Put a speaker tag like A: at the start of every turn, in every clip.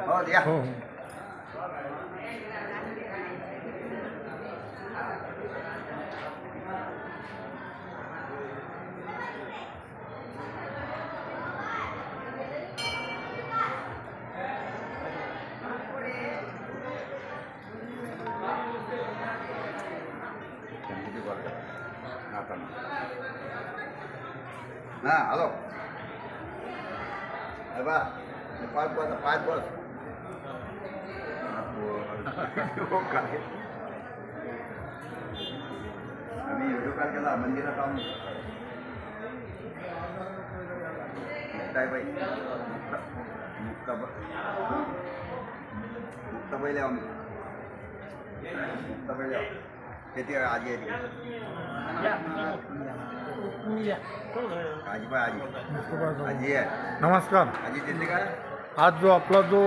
A: हो द्या.
B: हो
A: ना हॅलो बा पाच बस पाच बस आम्ही व्हिडिओ कॉल केला मंदिरात जाऊन मुक्ताबाई मुक्ताबाई आम्ही मुक्ताबाई किती आजी आहे आजीबा आजी आजी आहे.
B: नमस्कार.
A: आजी दिसली का?
B: आज जो आपला जो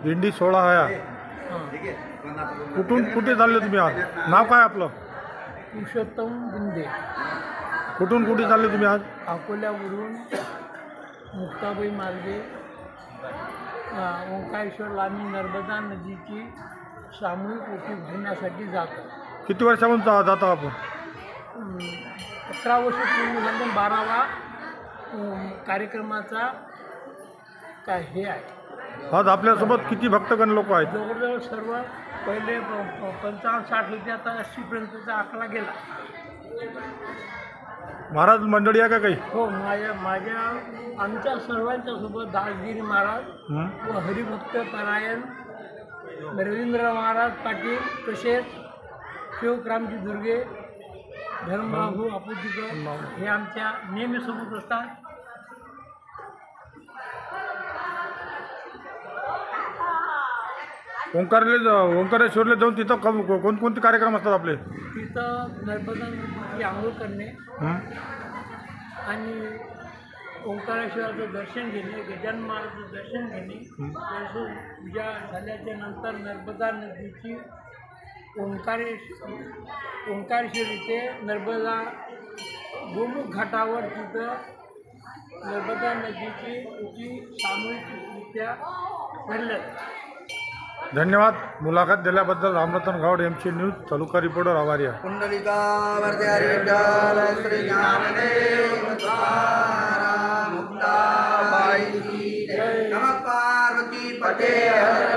B: दिंडी सोहळा आहे
A: ठीक आहे.
B: कुठून कुठे चालले तुम्ही आज? नाव काय आपलं?
C: पुरुषोत्तम बुंदे.
B: कुठून कुठे चालले तुम्ही आज?
C: अकोल्यावरून मुक्ताबाई मार्गे ओंकारेश्वरला आम्ही नर्मदा नदीची सामूहिक ओटी भरण्यासाठी जातो.
B: किती वर्षापासून जाता आपण?
C: 11 वर्ष पूर्ण झाले. 12वा कार्यक्रमाचा काय हे आहे.
B: आज आपल्यासोबत किती भक्तगण लोक आहेत?
C: जवळजवळ सर्व पहिले 55-60 होते, आता 80पर्यंतचा आकडा गेला.
B: महाराज मंडळी आहे का काही?
C: हो, आमच्या सर्वांच्या सोबत दासगिरी महाराज व हरिभक्त परायण रवींद्र महाराज पाटील, तसेच शिवक्रांती दुर्गे, धर्मभाऊ आपुतीकर हे आमच्या नेहमी सोबत असतात.
B: ओंकारेश्वरला जाऊन तिथं कोणकोणते कार्यक्रम असतात आपले?
C: तिथं नर्मदा नदीची आंघोळ करणे आणि ओंकारेश्वराचं दर्शन घेणे, गजानन महाराजांचं दर्शन घेणे, तसेच पूजा झाल्याच्या नंतर नर्मदा नदीची ओंकारेश्वर इथे नर्मदा गोमुख घाटावर तिथं नर्मदा नदीची ओटी सामूहिकरित्या भरल्या.
B: धन्यवाद. मुलाखत दिल्याबद्दल रामरतन गावड MC न्यूज तालुका रिपोर्टर आभारी आहे.
A: कुंडलिका वरदे हरी विठ्ठल श्री ज्ञानदेव तुकाराम मुक्ताबाई की जय. नमः पार्वती पते हर